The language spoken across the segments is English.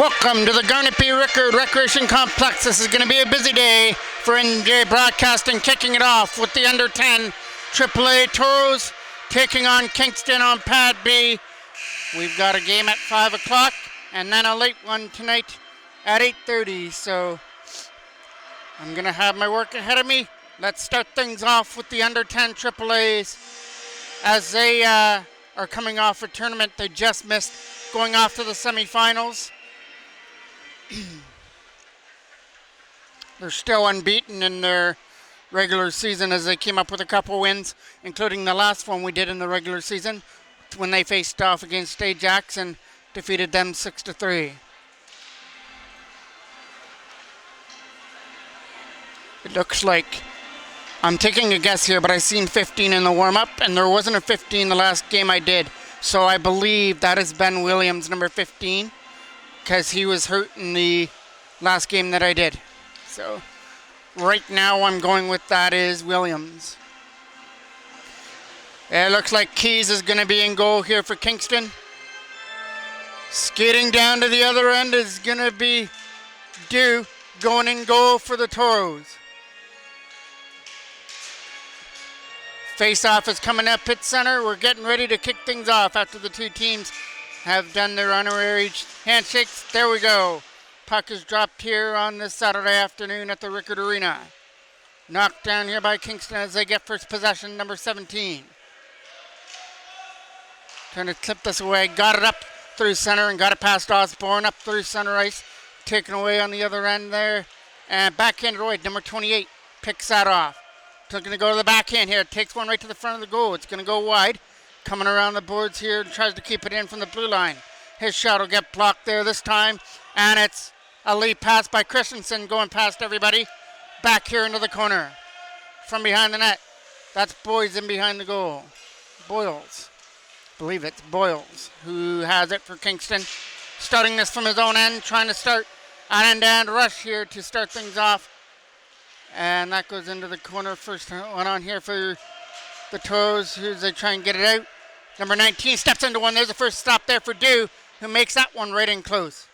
Welcome to the Garnet-B Rickard Recreation Complex. This is going to be a busy day for NJ Broadcasting, kicking it off with the under 10 AAA Toros taking on Kingston on Pad B. We've got a game at 5 o'clock and then a late one tonight at 8:30. So I'm going to have my work ahead of me. Let's start things off with the under 10 AAAs as they are coming off a tournament they just missed, going off to the semifinals. They're still unbeaten in their regular season as they came up with a couple wins, including the last one we did in the regular season when they faced off against Ajax and defeated them 6-3. It looks like, I'm taking a guess here, but I seen 15 in the warm-up, and there wasn't a 15 the last game I did. So I believe that is Ben Williams, number 15, because he was hurt in the last game that I did. So right now I'm going with that is Williams. It looks like Keys is going to be in goal here for Kingston. Skating down to the other end is going to be Dew, going in goal for the Toros. Face-off is coming up pit center. We're getting ready to kick things off after the two teams have done their honorary handshakes. There we go. Puck is dropped here on this Saturday afternoon at the Rickard Arena. Knocked down here by Kingston as they get first possession, number 17. Trying to clip this away. Got it up through center and got it past Osborne up through center ice. Taken away on the other end there. And backhanded away, number 28. Picks that off. It's going to go to the backhand here. Takes one right to the front of the goal. It's going to go wide. Coming around the boards here. Tries to keep it in from the blue line. His shot will get blocked there this time. And it's a lead pass by Christensen going past everybody. Back here into the corner. From behind the net. That's Boys in behind the goal. Boyles. I believe it's Boyles who has it for Kingston. Starting this from his own end. Trying to start an end-to-end rush here to start things off. And that goes into the corner. First one on here for the Toros, who's they try and get it out. Number 19 steps into one. There's the first stop there for Dew, who makes that one right in close.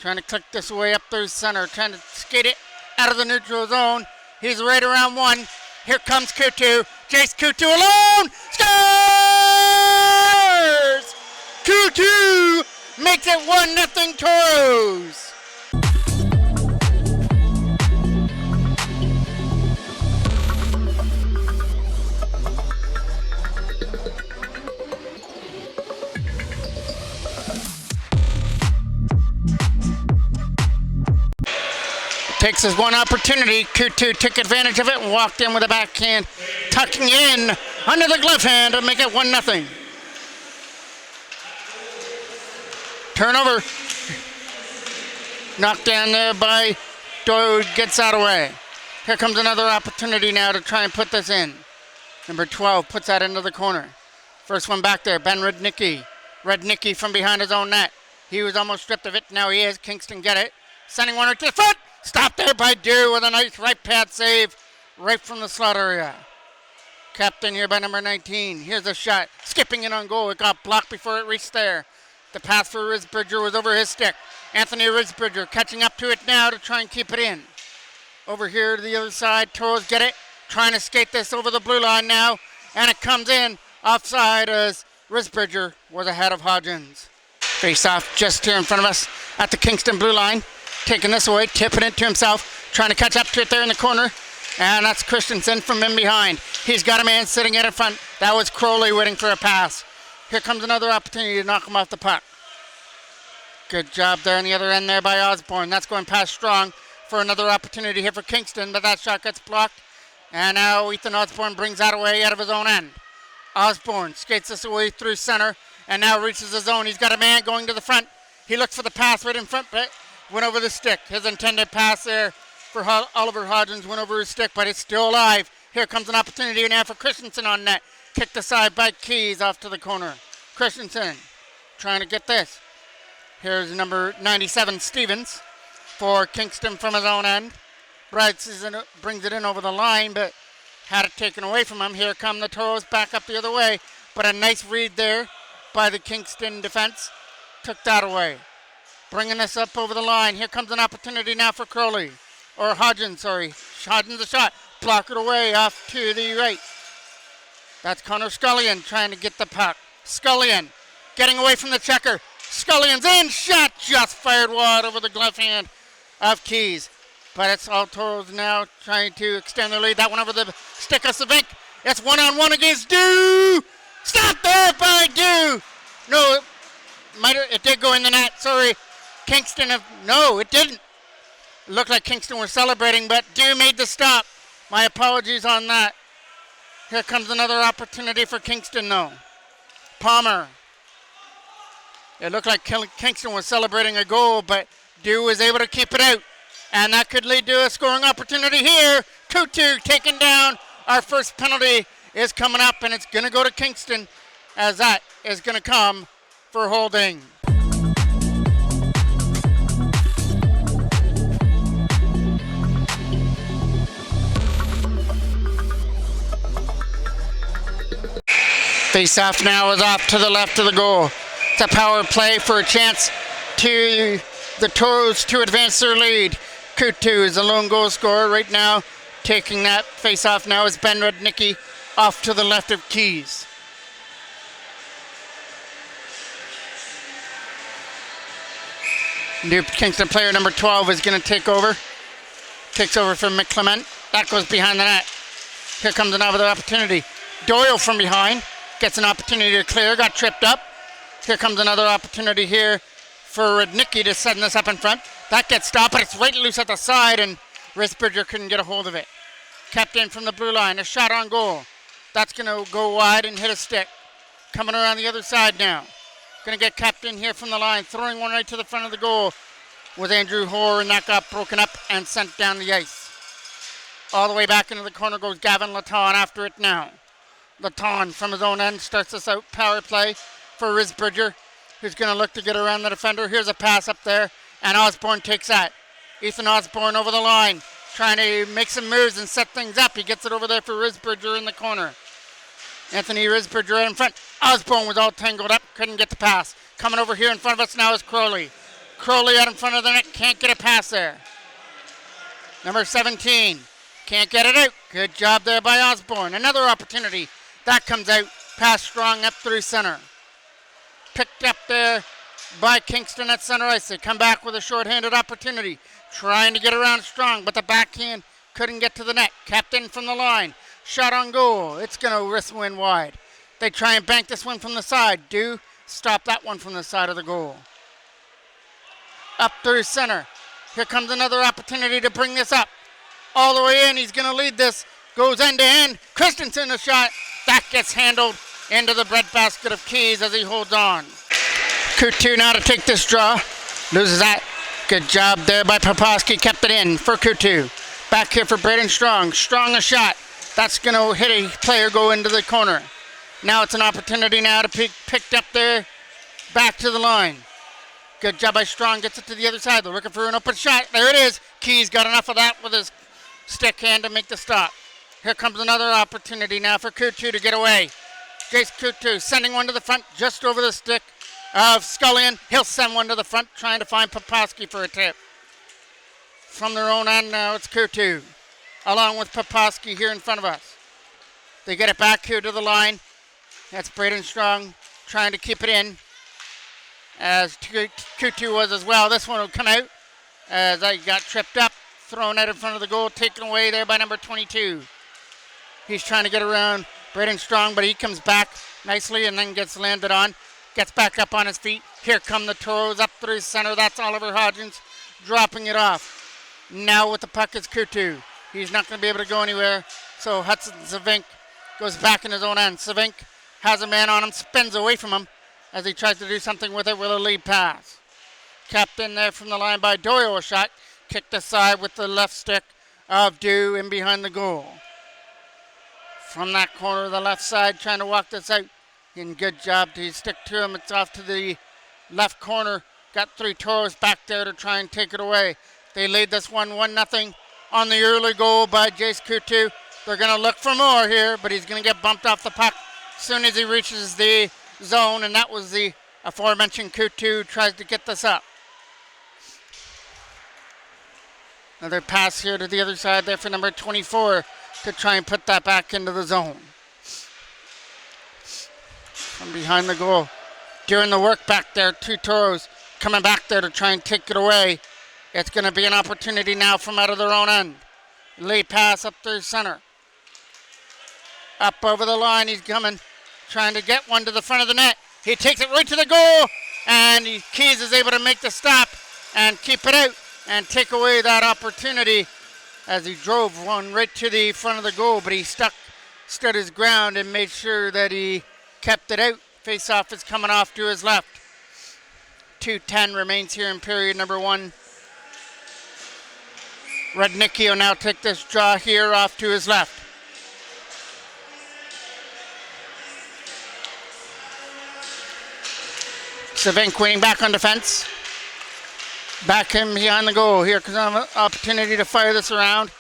Trying to click this away up through center. Trying to skate it out of the neutral zone. He's right around one. Here comes Kutu. Jace Kutu alone. Scores! Kutu makes it 1-0 Toros. Takes his one opportunity. Kutu took advantage of it and walked in with a backhand, tucking in under the glove hand to make it 1-0. Turnover. Knocked down there by Doyle, gets that away. Here comes another opportunity now to try and put this in. Number 12 puts that into the corner. First one back there, Ben Rednicki. Rednicki from behind his own net. He was almost stripped of it. Now he is. Kingston get it. Sending one right to the foot. Stopped there by Dew with a nice right pad save right from the slot area. Kept in here by number 19. Here's a shot. Skipping in on goal. It got blocked before it reached there. The pass for Risbridger was over his stick. Anthony Risbridger catching up to it now to try and keep it in. Over here to the other side. Toros get it. Trying to skate this over the blue line now. And it comes in offside as Risbridger was ahead of Hodgins. Face off just here in front of us at the Kingston blue line. Taking this away, tipping it to himself, trying to catch up to it there in the corner. And that's Christensen from in behind. He's got a man sitting at in front. That was Crowley waiting for a pass. Here comes another opportunity to knock him off the puck. Good job there on the other end there by Osborne. That's going past Strong for another opportunity here for Kingston, but that shot gets blocked. And now Ethan Osborne brings that away out of his own end. Osborne skates this away through center and now reaches his zone. He's got a man going to the front. He looks for the pass right in front, but went over the stick. His intended pass there for Oliver Hodgins went over his stick, but it's still alive. Here comes an opportunity now for Christensen on net. Kicked aside by Keys off to the corner. Christensen trying to get this. Here's number 97, Stevens, for Kingston from his own end. Brights brings it in over the line, but had it taken away from him. Here come the Toros back up the other way, but a nice read there by the Kingston defense. Took that away. bringing this up over the line. Here comes an opportunity now for Crowley. Or Hodgins, sorry. Hodgins a shot. Block it away off to the right. That's Connor Scullion trying to get the puck. Scullion getting away from the checker. Scullion's in. Shot just fired wide over the glove hand of Keys. But it's all Toros now trying to extend their lead. That one over the stick of Savink. It's one-on-one against Dew. Stop there by Dew. No, it did go in the net. Sorry. Kingston, no, it didn't. It looked like Kingston were celebrating, but Dew made the stop. My apologies on that. Here comes another opportunity for Kingston, though. Palmer. It looked like Kingston was celebrating a goal, but Dew was able to keep it out. And that could lead to a scoring opportunity here. 2-2 taken down. Our first penalty is coming up, and it's going to go to Kingston, as that is going to come for holding. Face-off now is off to the left of the goal. It's a power play for a chance to the Toros to advance their lead. Kutu is the lone goal scorer right now. Taking that face-off now is Ben Rudnicki off to the left of Keys. New Kingston player number 12 is going to take over. Takes over from McClement. That goes behind the net. Here comes another opportunity. Doyle from behind. Gets an opportunity to clear, got tripped up. Here comes another opportunity here for Rudnicki to send this up in front. That gets stopped, but it's right loose at the side, and Risbridger couldn't get a hold of it. Kept in from the blue line, a shot on goal. That's going to go wide and hit a stick. Coming around the other side now. Going to get kept in here from the line, throwing one right to the front of the goal was Andrew Hoare, and that got broken up and sent down the ice. All the way back into the corner goes Gavin Laton after it now. Laton from his own end starts this out power play for Risbridger, who's going to look to get around the defender. Here's a pass up there, and Osborne takes that. Ethan Osborne over the line, trying to make some moves and set things up. He gets it over there for Risbridger in the corner. Anthony Risbridger right in front. Osborne was all tangled up, couldn't get the pass. Coming over here in front of us now is Crowley. Crowley out in front of the net, can't get a pass there. Number 17, can't get it out. Good job there by Osborne. Another opportunity. That comes out, pass Strong up through center. Picked up there by Kingston at center ice. They come back with a short-handed opportunity. Trying to get around Strong, but the backhand couldn't get to the net. Kept in from the line. Shot on goal. It's going to wrist win wide. They try and bank this one from the side. Do stop that one from the side of the goal. Up through center. Here comes another opportunity to bring this up. All the way in. He's going to lead this. Goes end to end. Christensen a shot. That gets handled into the breadbasket of Keys as he holds on. Kutu now to take this draw. Loses that. Good job there by Poposky. Kept it in for Kutu. Back here for Braden Strong. Strong a shot. That's going to hit a player, go into the corner. Now it's an opportunity now to be picked up there. Back to the line. Good job by Strong. Gets it to the other side. They're looking for an open shot. There it is. Keys got enough of that with his stick hand to make the stop. Here comes another opportunity now for Kutu to get away. Jace Kutu sending one to the front just over the stick of Scullion. He'll send one to the front, trying to find Poposky for a tip. From their own end now, it's Kutu, along with Poposky here in front of us. They get it back here to the line. That's Braden Strong trying to keep it in, as Kutu was as well. This one will come out as I got tripped up, thrown out in front of the goal, taken away there by number 22. He's trying to get around Braden Strong, but he comes back nicely and then gets landed on. Gets back up on his feet. Here come the Toros up through center. That's Oliver Hodgins dropping it off. Now with the puck is Kutu. He's not going to be able to go anywhere. So Hudson Savink goes back in his own end. Savink has a man on him, spins away from him as he tries to do something with it with a lead pass. Kept in there from the line by Doyle, a shot. Kicked aside with the left stick of Dew in behind the goal. From that corner of the left side, trying to walk this out. And good job to stick to him. It's off to the left corner. Got three Toros back there to try and take it away. They lead this 1-0 on the early goal by Jace Kutu. They're going to look for more here, but he's going to get bumped off the puck as soon as he reaches the zone. And that was the aforementioned Kutu tries to get this up. Another pass here to the other side there for number 24 to try and put that back into the zone. From behind the goal. Doing the work back there, two Toros coming back there to try and take it away. It's going to be an opportunity now from out of their own end. Late pass up through center. Up over the line, he's coming, trying to get one to the front of the net. He takes it right to the goal, and Keys is able to make the stop and keep it out and take away that opportunity as he drove one right to the front of the goal, but he stood his ground and made sure that he kept it out. Face-off is coming off to his left. 2:10 remains here in period number 1. Rednicki will now take this draw here off to his left. Savink waiting back on defense. Back him behind the goal. Here comes an opportunity to fire this around.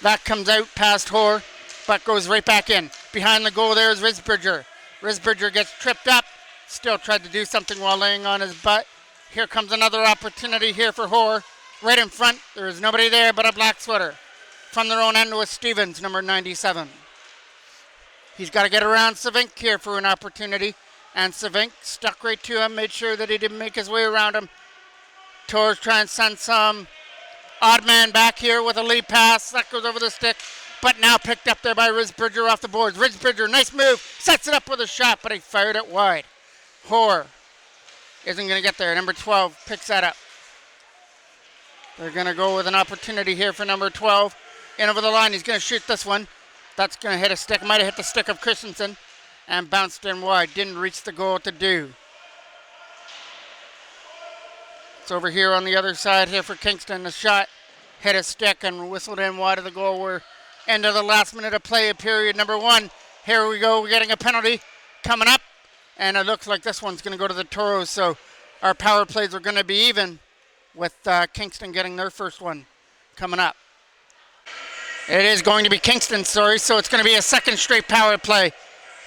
That comes out past Hoare, but goes right back in. Behind the goal there is Risbridger. Risbridger gets tripped up. Still tried to do something while laying on his butt. Here comes another opportunity here for Hoare. Right in front, there is nobody there but a black sweater. From their own end was Stevens, number 97. He's got to get around Savink here for an opportunity. And Savink stuck right to him, made sure that he didn't make his way around him. Toros trying to send some odd man back here with a lead pass. That goes over the stick, but now picked up there by Risbridger off the boards. Risbridger, nice move, sets it up with a shot, but he fired it wide. Hoare isn't going to get there. Number 12 picks that up. They're going to go with an opportunity here for number 12. In over the line, he's going to shoot this one. That's going to hit a stick. Might have hit the stick of Christensen and bounced in wide. Didn't reach the goal to do. It's over here on the other side here for Kingston. The shot hit a stick and whistled in wide of the goal. We're into the last minute of play of period number 1. Here we go. We're getting a penalty coming up. And it looks like this one's going to go to the Toros. So our power plays are going to be even with Kingston getting their first one coming up. It is going to be Kingston, sorry. So it's going to be a second straight power play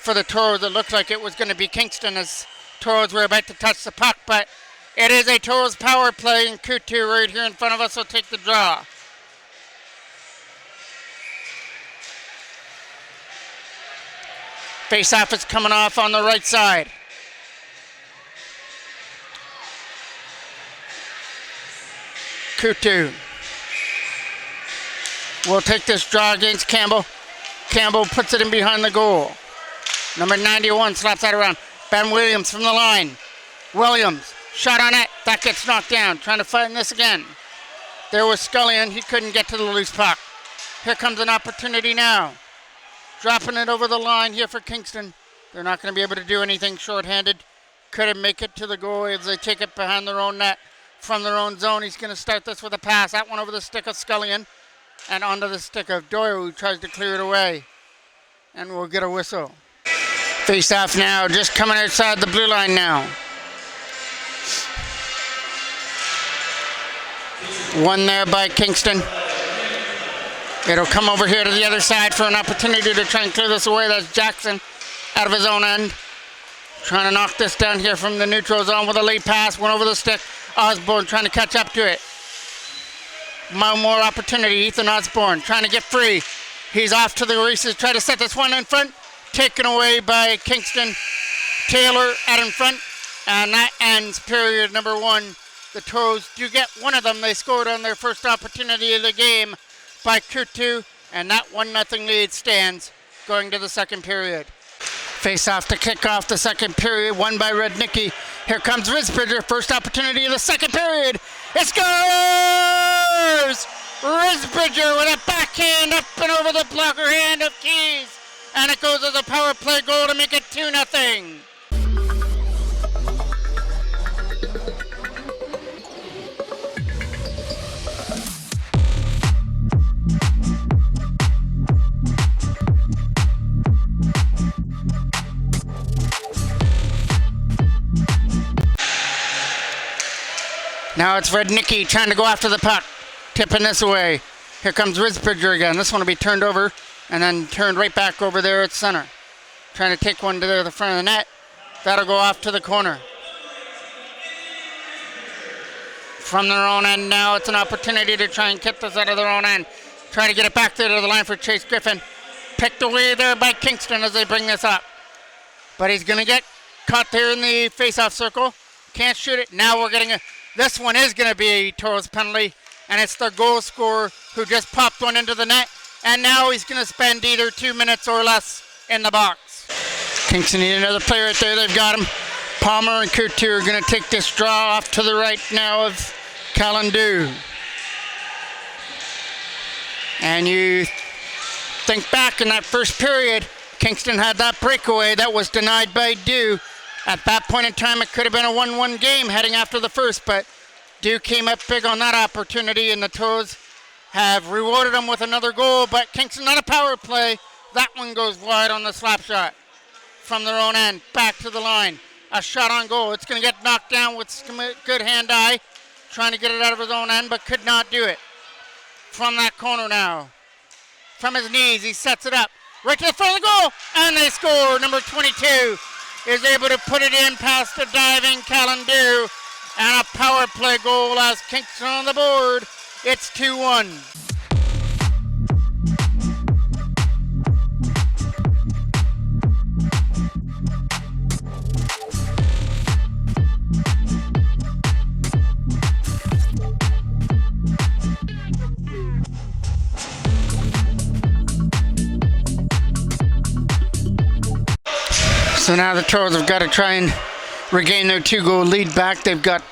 for the Toros. It looked like it was going to be Kingston as Toros were about to touch the puck. But it is a Toros power play, and Kutu right here in front of us will take the draw. Face-off is coming off on the right side. Kutu will take this draw against Campbell. Campbell puts it in behind the goal. Number 91 slaps that around. Ben Williams from the line. Williams, shot on it. That gets knocked down. Trying to find this again. There was Scullion. He couldn't get to the loose puck. Here comes an opportunity now. Dropping it over the line here for Kingston. They're not going to be able to do anything shorthanded. Couldn't make it to the goal as they take it behind their own net. From their own zone, he's going to start this with a pass. That one over the stick of Scullion and onto the stick of Doyle, who tries to clear it away. And we'll get a whistle. Face off now, just coming outside the blue line now. One there by Kingston. It'll come over here to the other side for an opportunity to try and clear this away. That's Jackson out of his own end. Trying to knock this down here from the neutral zone with a late pass. Went over the stick. Osborne trying to catch up to it. More opportunity. Ethan Osborne trying to get free. He's off to the races. Try to set this one in front. Taken away by Kingston. Taylor out in front. And that ends period number 1. The Toros do get one of them. They scored on their first opportunity of the game by Kutu. And that 1-0 lead stands going to the second period. Face off to kick off the second period, won by Rednicki. Here comes Risbridger, first opportunity of the second period. It scores! Risbridger with a backhand up and over the blocker hand of Keys. And it goes as a power play goal to make it 2-0. Now it's Rednicki trying to go after the puck. Tipping this away. Here comes Risbridger again. This one will be turned over and then turned right back over there at center. Trying to take one to the front of the net. That'll go off to the corner. from their own end now. It's an opportunity to try and get this out of their own end. Try to get it back there to the line for Chase Griffin. Picked away there by Kingston as they bring this up. But he's going to get caught there in the face-off circle. Can't shoot it. Now we're getting this one is going to be a Toros penalty. And it's their goal scorer who just popped one into the net. And now he's going to spend either 2 minutes or less in the box. Kingston need another player right there. They've got him. Palmer and Couture are going to take this draw off to the right now of Callandu. And you think back in that first period, Kingston had that breakaway that was denied by Dew. At that point in time, it could have been a 1-1 game heading after the first, but Dew came up big on that opportunity, and the Toes have rewarded them with another goal, but Kingston on a power play. That one goes wide on the slap shot from their own end, back to the line. A shot on goal. It's going to get knocked down with good hand-eye, trying to get it out of his own end, but could not do it. From that corner now. From his knees, he sets it up. Right to the front of the goal, and they score. Number 22 is able to put it in past the diving Callandu, and a power play goal as Kingston on the board. It's 2-1. So now the Toros have got to try and regain their 2-goal lead back. They've got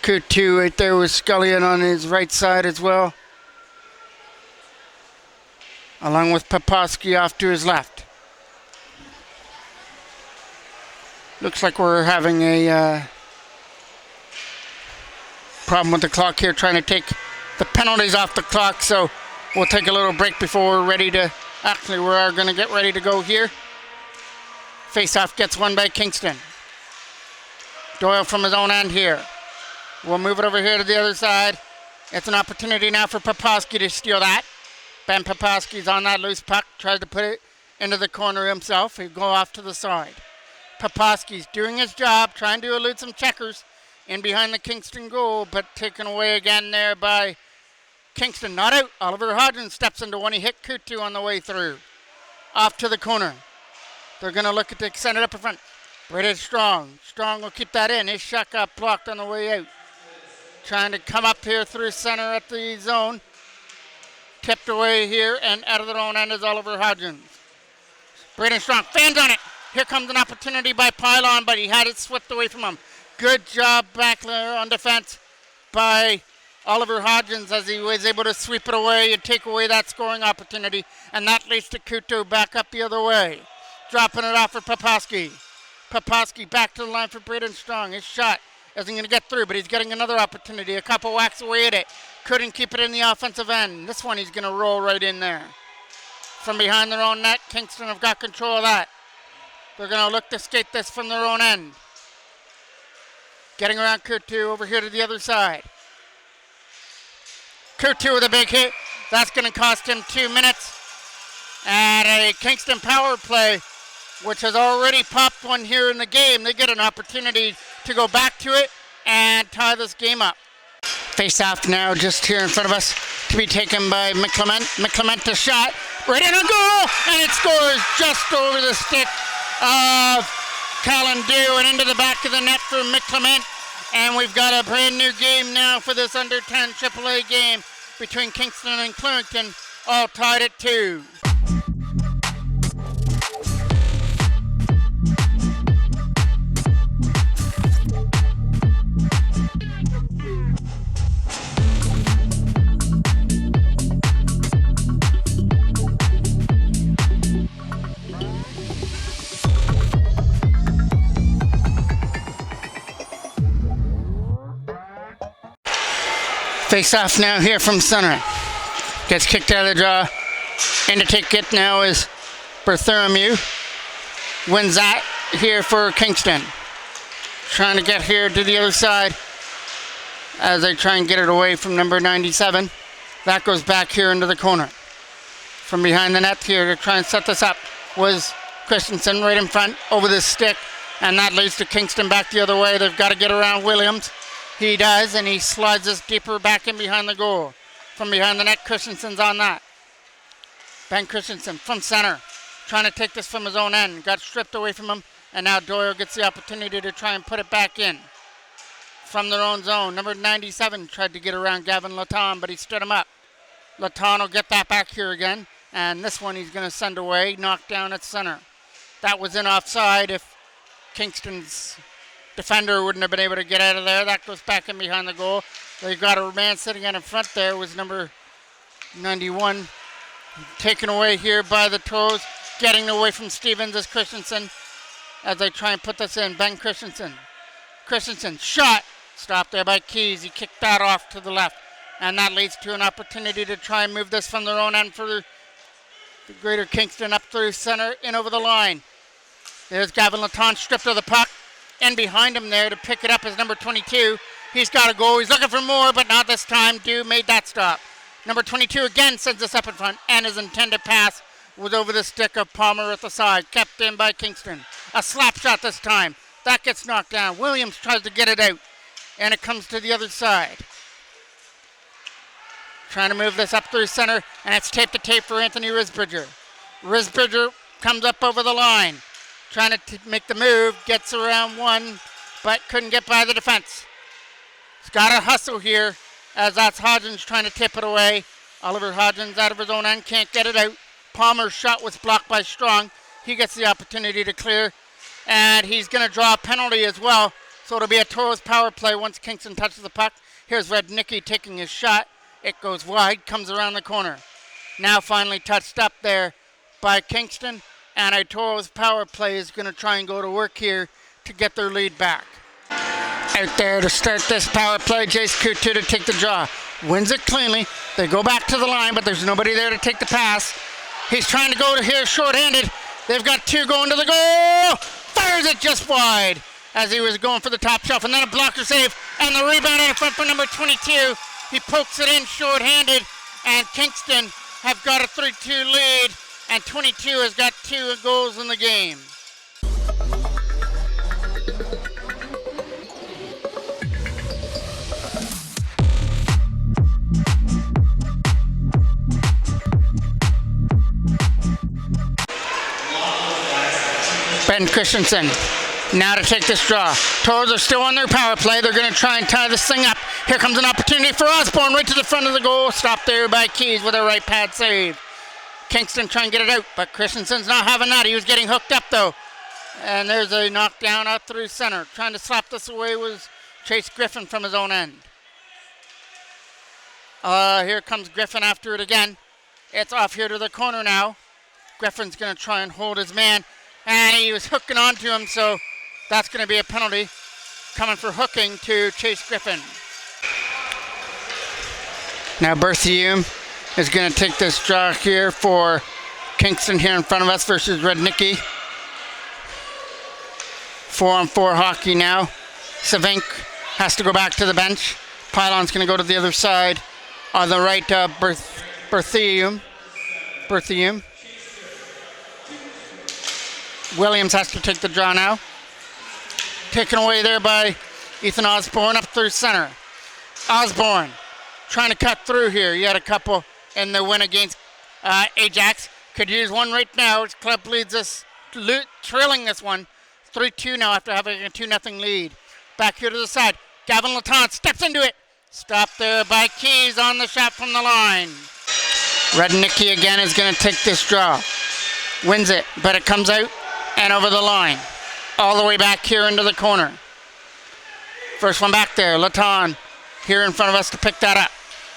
Coutu right there with Scullion on his right side as well, along with Poposky off to his left. Looks like we're having a problem with the clock here, trying to take the penalties off the clock. So we'll take a little break before we're ready to, actually we are going to get ready to go here. Face-off gets won by Kingston. Doyle from his own end here. We'll move it over here to the other side. It's an opportunity now for Poposky to steal that. Ben Poposky's on that loose puck. Tries to put it into the corner himself. He'll go off to the side. Poposky's doing his job, trying to elude some checkers in behind the Kingston goal, but taken away again there by Kingston. Not out. Oliver Hodgins steps into one. He hit Coutu on the way through. Off to the corner. They're going to look at the send it up in front. British Strong. Strong will keep that in. His shot got blocked on the way out. Trying to come up here through center at the zone. Tipped away here and out of their own end is Oliver Hodgins. British Strong fans on it. Here comes an opportunity by Pylon, but he had it swept away from him. Good job back there on defense by Oliver Hodgins as he was able to sweep it away and take away that scoring opportunity. And that leads to Coutu back up the other way. Dropping it off for Poposky. Poposky back to the line for Braden Strong. His shot isn't going to get through, but he's getting another opportunity. A couple whacks away at it. Couldn't keep it in the offensive end. This one he's going to roll right in there. From behind their own net, Kingston have got control of that. They're going to look to skate this from their own end. Getting around Coutu over here to the other side. Coutu with a big hit. That's going to cost him 2 minutes. And a Kingston power play, which has already popped one here in the game. They get an opportunity to go back to it and tie this game up. Face off now just here in front of us to be taken by McClement. McClement a shot, right in a goal, and it scores just over the stick of Callandu and into the back of the net for McClement. And we've got a brand new game now for this under 10 AAA game between Kingston and Clarington, all tied at 2. Face off now here from center. Gets kicked out of the draw. And to take it now is Bertholomew. Wins that here for Kingston. Trying to get here to the other side as they try and get it away from number 97. That goes back here into the corner. From behind the net here to try and set this up was Christensen right in front over the stick. And that leads to Kingston back the other way. They've got to get around Williams. He does, and he slides this deeper back in behind the goal. From behind the net, Christensen's on that. Ben Christensen from center, trying to take this from his own end. Got stripped away from him, and now Doyle gets the opportunity to try and put it back in. From their own zone, number 97 tried to get around Gavin Laton, but he stood him up. Laton will get that back here again, and this one he's going to send away, knocked down at center. That was in offside if Kingston's defender wouldn't have been able to get out of there. That goes back in behind the goal. They've got a man sitting out in front there, was number 91. Taken away here by the Toros. Getting away from Stevens is Christensen as they try and put this in. Ben Christensen. Christensen shot. Stopped there by Keys. He kicked that off to the left. And that leads to an opportunity to try and move this from their own end for the Greater Kingston up through center, in over the line. There's Gavin Laton stripped of the puck. In behind him there to pick it up is number 22. He's got a goal. He's looking for more, but not this time. Dew made that stop. Number 22 again sends us up in front, and his intended pass was over the stick of Palmer at the side. Kept in by Kingston. A slap shot this time. That gets knocked down. Williams tries to get it out, and it comes to the other side. Trying to move this up through center, and it's tape to tape for Anthony Risbridger. Risbridger comes up over the line, trying to make the move, gets around one, but couldn't get by the defense. He's got to hustle here, as that's Hodgins trying to tip it away. Oliver Hodgins out of his own end, can't get it out. Palmer's shot was blocked by Strong. He gets the opportunity to clear, and he's going to draw a penalty as well. So it'll be a Toros power play once Kingston touches the puck. Here's Rednicki taking his shot. It goes wide, comes around the corner. Now finally touched up there by Kingston, and a Toros power play is going to try and go to work here to get their lead back. Out there to start this power play, Jace Coutu to take the draw. Wins it cleanly. They go back to the line, but there's nobody there to take the pass. He's trying to go to here short-handed. They've got two going to the goal. Fires it just wide as he was going for the top shelf. And then a blocker save, and the rebound in front for number 22. He pokes it in short-handed, and Kingston have got a 3-2 lead, and 22 has got 2 goals in the game. Ben Christensen now to take this draw. Toros are still on their power play. They're going to try and tie this thing up. Here comes an opportunity for Osborne right to the front of the goal. Stopped there by Keys with a right pad save. Kingston trying to get it out, but Christensen's not having that. He was getting hooked up though. And there's a knockdown out through center. Trying to slap this away was Chase Griffin from his own end. Here comes Griffin after it again. It's off here to the corner now. Griffin's going to try and hold his man. And he was hooking onto him, so that's going to be a penalty coming for hooking to Chase Griffin. Now Berthiaume is going to take this draw here for Kingston here in front of us versus Rednicki. 4-on-4 hockey now. Savink has to go back to the bench. Pylon's going to go to the other side on the right. Berthiaume. Williams has to take the draw now. Taken away there by Ethan Osborne up through center. Osborne trying to cut through here. He had a couple in the win against Ajax. Could use one right now. His club leads us, trailing this one. 3-2 now after having a 2-0 lead. Back here to the side. Gavin Laton steps into it. Stopped there by Keys on the shot from the line. Rednicki again is going to take this draw. Wins it, but it comes out and over the line. All the way back here into the corner. First one back there. Laton here in front of us to pick that up.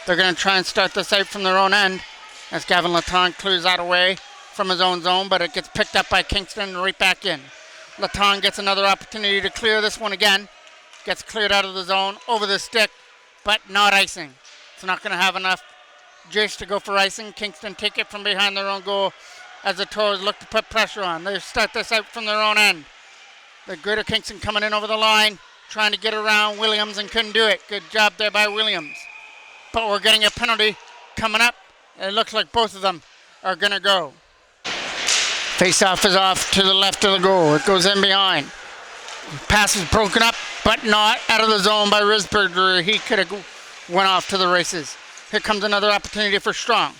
They're going to try and start this out from their own end as Gavin Laton clears that away from his own zone, but it gets picked up by Kingston and right back in. Laton gets another opportunity to clear this one again. Gets cleared out of the zone, over the stick, but not icing. It's not going to have enough juice to go for icing. Kingston take it from behind their own goal as the Toros look to put pressure on. They start this out from their own end. The Greater Kingston coming in over the line, trying to get around Williams and couldn't do it. Good job there by Williams. But we're getting a penalty coming up. It looks like both of them are going to go. Face-off is off to the left of the goal. It goes in behind. Pass is broken up, but not out of the zone by Risberger. He could have went off to the races. Here comes another opportunity for Strong.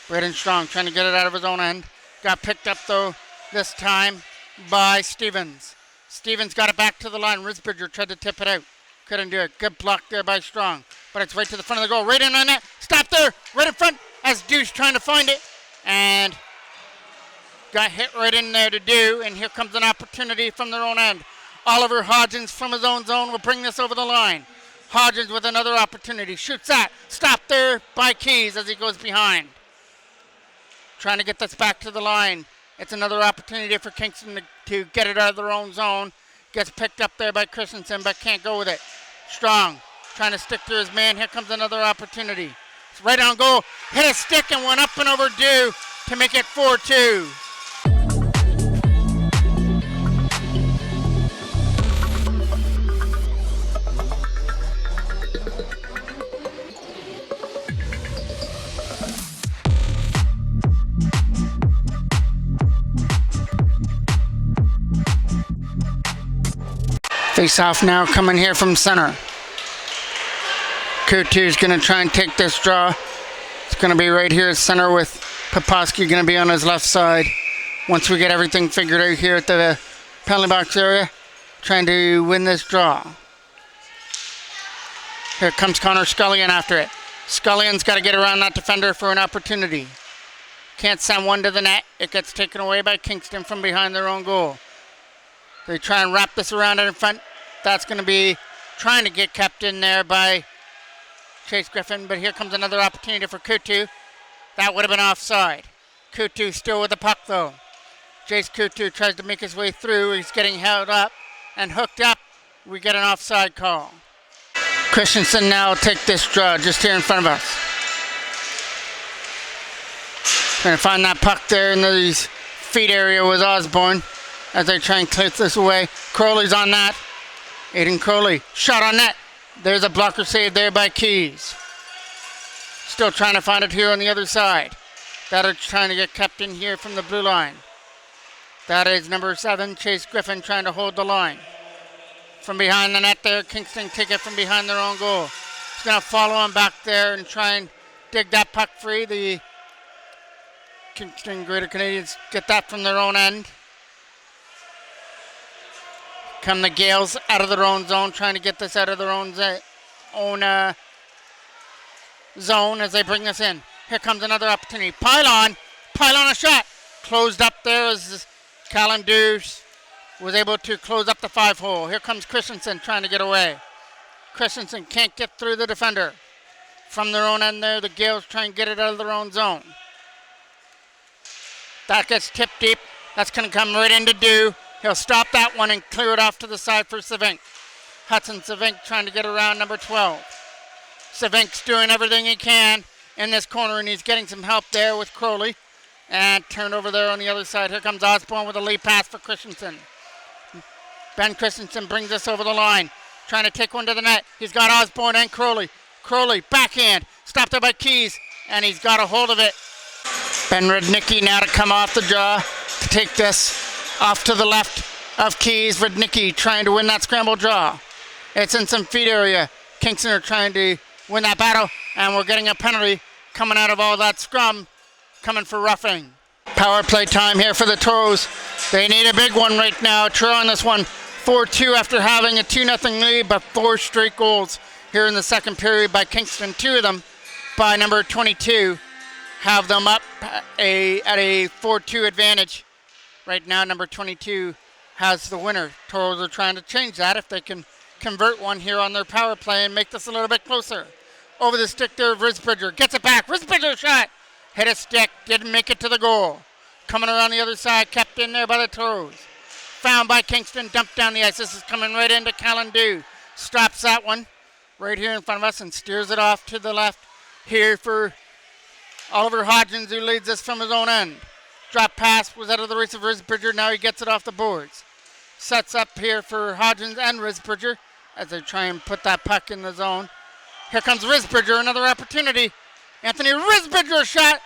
Braden Strong trying to get it out of his own end. Got picked up, though, this time by Stevens. Stevens got it back to the line. Risberger tried to tip it out. Couldn't do it. Good block there by Strong. But it's right to the front of the goal. Right in on net. Stop there. Right in front as Deuce trying to find it. And got hit right in there to do. And here comes an opportunity from their own end. Oliver Hodgins from his own zone will bring this over the line. Hodgins with another opportunity. Shoots that. Stop there by Keys as he goes behind. Trying to get this back to the line. It's another opportunity for Kingston to get it out of their own zone. Gets picked up there by Christensen, but can't go with it. Strong trying to stick to his man. Here comes another opportunity. It's right on goal. Hit a stick and went up and overdue to make it 4-2. Face off now coming here from center. Kutu's going to try and take this draw. It's going to be right here at center with Poposky going to be on his left side. Once we get everything figured out here at the penalty box area, trying to win this draw. Here comes Connor Scullion after it. Scullion's got to get around that defender for an opportunity. Can't send one to the net. It gets taken away by Kingston from behind their own goal. They try and wrap this around it in front. That's going to be trying to get kept in there by Chase Griffin. But here comes another opportunity for Kutu. That would have been offside. Kutu still with the puck, though. Jace Kutu tries to make his way through. He's getting held up and hooked up. We get an offside call. Christensen now will take this draw just here in front of us. Trying to find that puck there in the feet area with Osborne as they try and clear this away. Crowley's on that. Aiden Crowley, shot on net. There's a blocker save there by Keys. Still trying to find it here on the other side. That is trying to get kept in here from the blue line. That is number 7, Chase Griffin, trying to hold the line. From behind the net there, Kingston take it from behind their own goal. He's going to follow him back there and try and dig that puck free. The Kingston Greater Canadians get that from their own end. Come the Gales out of their own zone, trying to get this out of their own zone as they bring this in. Here comes another opportunity. Pylon a shot. Closed up there as Callan Deuce was able to close up the 5-hole. Here comes Christensen trying to get away. Christensen can't get through the defender. From their own end there, the Gales try and get it out of their own zone. That gets tipped deep. That's going to come right into Dew. He'll stop that one and clear it off to the side for Savink. Hudson Savink trying to get around number 12. Savink's doing everything he can in this corner, and he's getting some help there with Crowley. And turned over there on the other side. Here comes Osborne with a lead pass for Christensen. Ben Christensen brings this over the line. Trying to take one to the net. He's got Osborne and Crowley. Crowley, backhand. Stopped there by Keys, and he's got a hold of it. Ben Rudnicki now to come off the draw to take this off to the left of Keys. Rudnicki trying to win that scramble draw. It's in some feet area. Kingston are trying to win that battle, and we're getting a penalty coming out of all that scrum, coming for roughing. Power play time here for the Toros. They need a big one right now. Trailing this one 4-2 after having a 2-0 lead, but 4 straight goals here in the second period by Kingston. 2 of them by number 22 have them up at a 4-2 advantage. Right now, number 22 has the winner. Toros are trying to change that if they can convert one here on their power play and make this a little bit closer. Over the stick there of Risbridger. Gets it back. Risbridger shot. Hit a stick. Didn't make it to the goal. Coming around the other side. Kept in there by the Toros. Found by Kingston. Dumped down the ice. This is coming right into Callan Dew. Stops that one right here in front of us and steers it off to the left here for Oliver Hodgins, who leads us from his own end. Drop pass was out of the race of Risbridger. Now he gets it off the boards. Sets up here for Hodgins and Risbridger as they try and put that puck in the zone. Here comes Risbridger, another opportunity. Anthony Risbridger shot.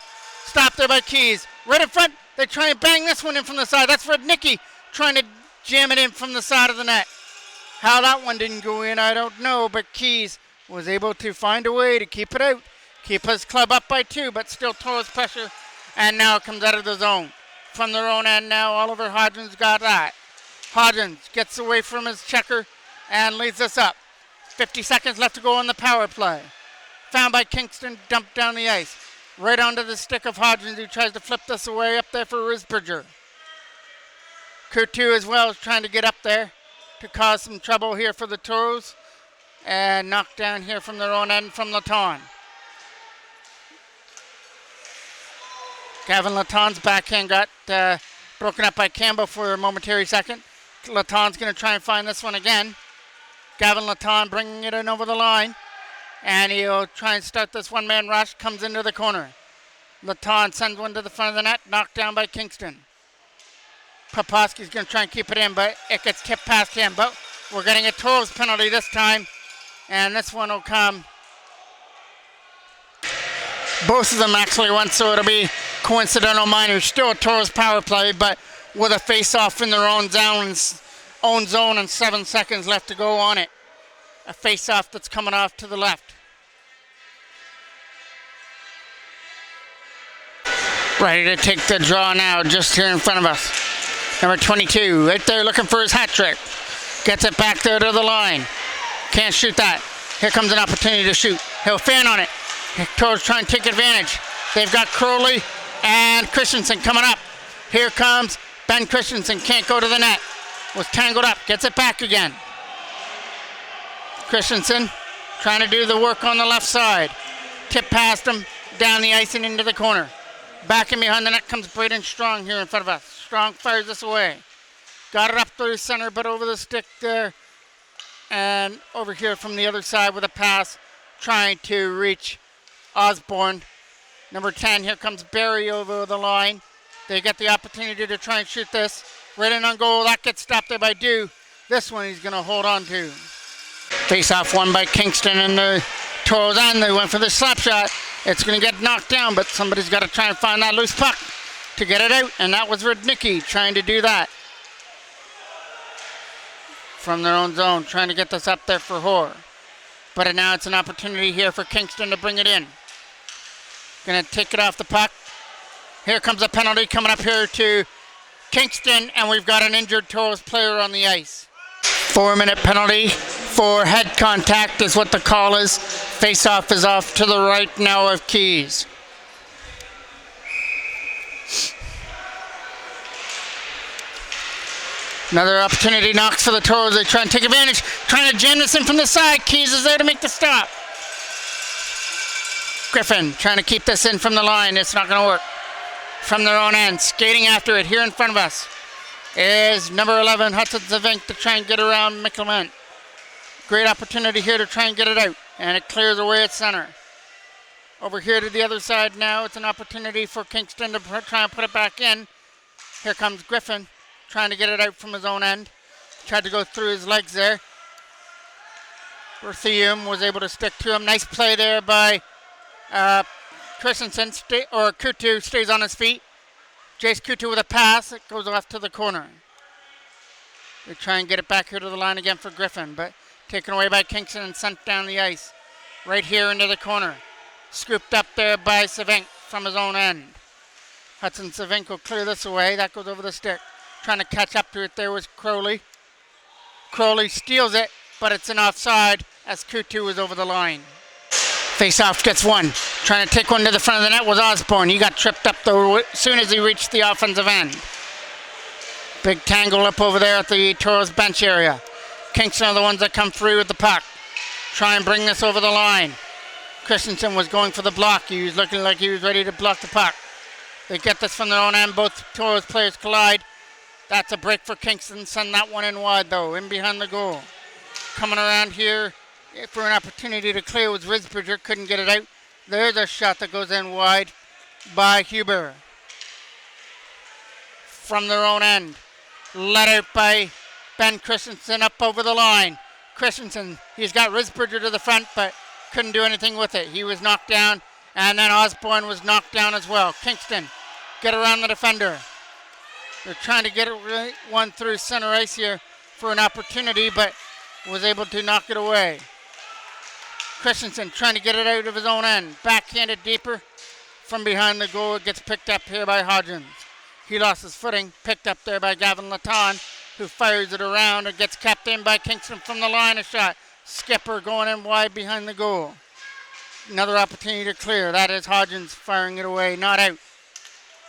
Stopped there by Keys. Right in front, they try and bang this one in from the side. That's Rudnicki trying to jam it in from the side of the net. How that one didn't go in, I don't know, but Keys was able to find a way to keep it out. Keep his club up by 2, but still Toros pressure. And now it comes out of the zone. From their own end now, Oliver Hodgins got that. Hodgins gets away from his checker and leads us up. 50 seconds left to go on the power play. Found by Kingston, dumped down the ice. Right onto the stick of Hodgins, who tries to flip this away up there for Risberger. Coutu as well is trying to get up there to cause some trouble here for the Toros. And knocked down here from their own end from Laton. Gavin Laton's backhand got broken up by Campbell for a momentary second. Laton's going to try and find this one again. Gavin Laton bringing it in over the line. And he'll try and start this one-man rush. Comes into the corner. Laton sends one to the front of the net. Knocked down by Kingston. Poposki's going to try and keep it in, but it gets tipped past him. But we're getting a Toros penalty this time. And this one will come. Both of them actually went, so it'll be coincidental minors. Still a Toros power play, but with a face-off in their own zone and 7 seconds left to go on it. A face-off that's coming off to the left. Ready to take the draw now, just here in front of us. Number 22, right there looking for his hat trick. Gets it back there to the line. Can't shoot that. Here comes an opportunity to shoot. He'll fan on it. Toros trying to take advantage. They've got Crowley and Christensen coming up. Here comes Ben Christensen. Can't go to the net. Was tangled up. Gets it back again. Christensen trying to do the work on the left side. Tip past him. Down the ice and into the corner. Back in behind the net comes Braden Strong here in front of us. Strong fires this away. Got it up through center, but over the stick there. And over here from the other side with a pass. Trying to reach Osborne. Number 10, here comes Barry over the line. They get the opportunity to try and shoot this. Right in on goal. That gets stopped there by Dew. This one he's going to hold on to. Face-off won by Kingston and the Toros end. They went for the slap shot. It's going to get knocked down, but somebody's got to try and find that loose puck to get it out. And that was Rudnicki trying to do that. From their own zone, trying to get this up there for Hoare. But now it's an opportunity here for Kingston to bring it in. Going to take it off the puck. Here comes a penalty coming up here to Kingston, and we've got an injured Toros player on the ice. 4-minute penalty for head contact is what the call is. Face-off is off to the right now of Keys. Another opportunity knocks for the Toros. They try and take advantage. Trying to jam this in from the side. Keys is there to make the stop. Griffin trying to keep this in from the line. It's not going to work. From their own end. Skating after it here in front of us is number 11, Hudson Zavink, to try and get around Mickelman. Great opportunity here to try and get it out. And it clears away at center. Over here to the other side now. It's an opportunity for Kingston to try and put it back in. Here comes Griffin. Trying to get it out from his own end. Tried to go through his legs there. Berthium was able to stick to him. Nice play there by Christensen. Coutu stays on his feet. Jace Coutu with a pass. It goes off to the corner. They try and get it back here to the line again for Griffin, but taken away by Kingston and sent down the ice. Right here into the corner. Scooped up there by Savink from his own end. Hudson Savink will clear this away. That goes over the stick. Trying to catch up to it there was Crowley. Crowley steals it, but it's an offside as Coutu was over the line. Face-off gets one. Trying to take one to the front of the net was Osborne. He got tripped up though as soon as he reached the offensive end. Big tangle up over there at the Toros bench area. Kingston are the ones that come through with the puck. Try and bring this over the line. Christensen was going for the block. He was looking like he was ready to block the puck. They get this from their own end. Both Toros players collide. That's a break for Kingston. Send that one in wide, though, in behind the goal. Coming around here for an opportunity to clear was Risberger. Couldn't get it out. There's a shot that goes in wide by Huber. From their own end. Let out by Ben Christensen up over the line. Christensen, he's got Risberger to the front, but couldn't do anything with it. He was knocked down, and then Osborne was knocked down as well. Kingston, get around the defender. They're trying to get it one through center ice here for an opportunity, but was able to knock it away. Christensen trying to get it out of his own end. Backhanded deeper from behind the goal. It gets picked up here by Hodgins. He lost his footing. Picked up there by Gavin Laton, who fires it around. It gets kept in by Kingston from the line of shot. Skipper going in wide behind the goal. Another opportunity to clear. That is Hodgins firing it away. Not out.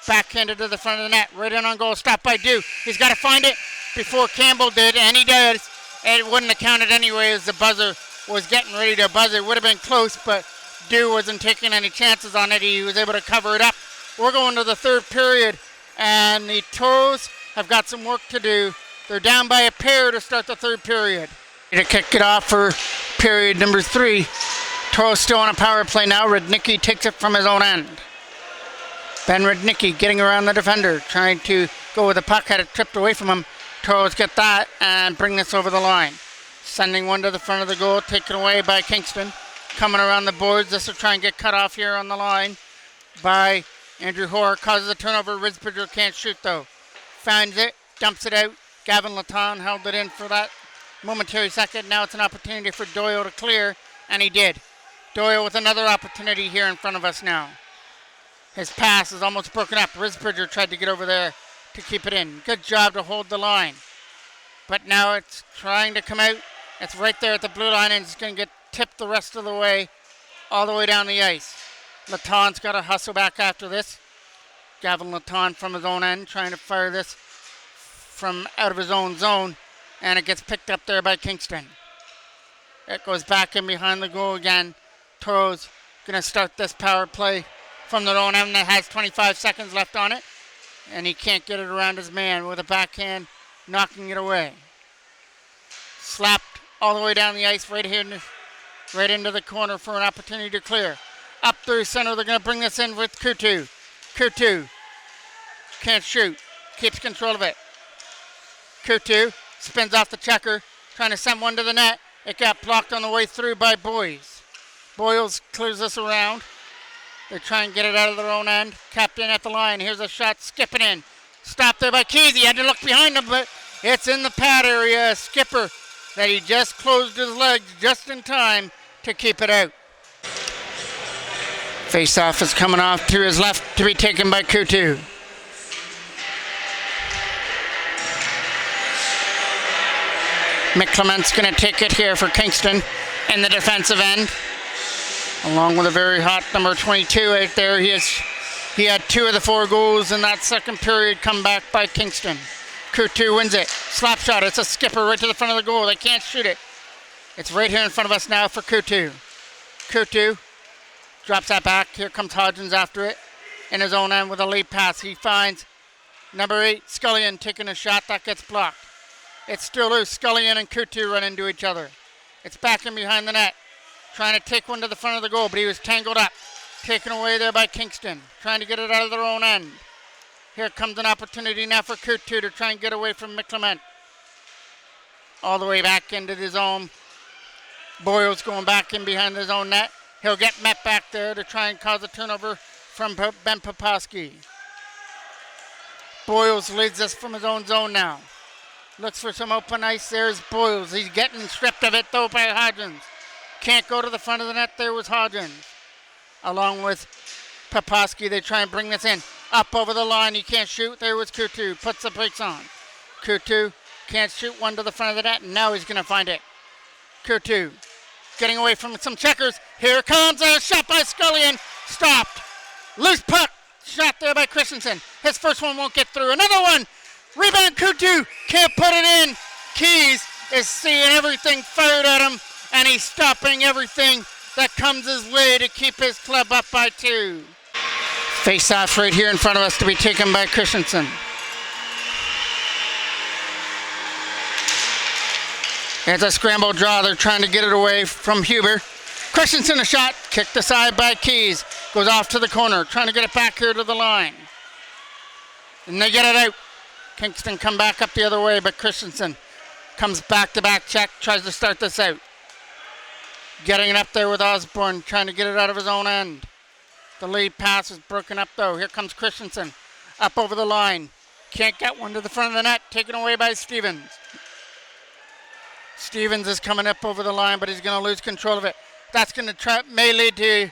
Backhanded to the front of the net. Right in on goal. Stopped by Dew. He's got to find it before Campbell did, and he does. And it wouldn't have counted anyway as the buzzer was getting ready to buzz. It would have been close, but Dew wasn't taking any chances on it. He was able to cover it up. We're going to the third period, and the Toros have got some work to do. They're down by a pair to start the third period. To kick it off for period number 3. Toros still on a power play now. Rudnicki takes it from his own end. Ben Rudnicki getting around the defender, trying to go with the puck, had it tripped away from him. Toros get that and bring this over the line. Sending one to the front of the goal, taken away by Kingston. Coming around the boards, this will try and get cut off here on the line by Andrew Hoare. Causes a turnover, Risbridger can't shoot though. Finds it, dumps it out. Gavin Laton held it in for that momentary second. Now it's an opportunity for Doyle to clear, and he did. Doyle with another opportunity here in front of us now. His pass is almost broken up. Risbridger tried to get over there to keep it in. Good job to hold the line. But now it's trying to come out. It's right there at the blue line, and it's going to get tipped the rest of the way, all the way down the ice. Laton's got to hustle back after this. Gavin Laton from his own end, trying to fire this from out of his own zone, and it gets picked up there by Kingston. It goes back in behind the goal again. Toros going to start this power play from their own end that has 25 seconds left on it, and he can't get it around his man with a backhand, knocking it away. Slapped all the way down the ice, right into the corner for an opportunity to clear. Up through center, they're going to bring this in with Kutu. Kutu can't shoot, keeps control of it. Kutu spins off the checker, trying to send one to the net. It got blocked on the way through by Boyes. Boyles clears this around. They try and get it out of their own end. Kept in at the line. Here's a shot skipping in. Stopped there by Keys. He had to look behind him, but it's in the pad area. Skipper that he just closed his legs just in time to keep it out. Face-off is coming off to his left to be taken by Kutu. McClement's going to take it here for Kingston in the defensive end, along with a very hot number 22 out there. He had 2 of the 4 goals in that second period come back by Kingston. Kutu wins it. Slap shot. It's a skipper right to the front of the goal. They can't shoot it. It's right here in front of us now for Kutu. Kutu drops that back. Here comes Hodgins after it in his own end with a lead pass. He finds number 8, Scullion, taking a shot. That gets blocked. It's still loose. Scullion and Kutu run into each other. It's back in behind the net. Trying to take one to the front of the goal, but he was tangled up. Taken away there by Kingston. Trying to get it out of their own end. Here comes an opportunity now for Kutu to try and get away from McClement. All the way back into his own. Boyle's going back in behind his own net. He'll get met back there to try and cause a turnover from Ben Poposky. Boyles leads us from his own zone now. Looks for some open ice. There's Boyles. He's getting stripped of it though by Hodgins. Can't go to the front of the net. There was Hodgins. Along with Poposky, they try and bring this in. Up over the line. He can't shoot. There was Kutu. Puts the brakes on. Kutu can't shoot one to the front of the net. And now he's going to find it. Kutu getting away from some checkers. Here comes a shot by Scullion. Stopped. Loose puck. Shot there by Christensen. His first one won't get through. Another one. Rebound Kutu. Can't put it in. Keys is seeing everything fired at him. And he's stopping everything that comes his way to keep his club up by 2. Face off right here in front of us to be taken by Christensen. It's a scramble draw. They're trying to get it away from Huber. Christensen a shot. Kicked aside by Keys. Goes off to the corner. Trying to get it back here to the line. And they get it out. Kingston come back up the other way, but Christensen comes back-to-back check. Tries to start this out. Getting it up there with Osborne. Trying to get it out of his own end. The lead pass is broken up though. Here comes Christensen. Up over the line. Can't get one to the front of the net. Taken away by Stevens. Stevens is coming up over the line, but he's going to lose control of it. That's going to may lead to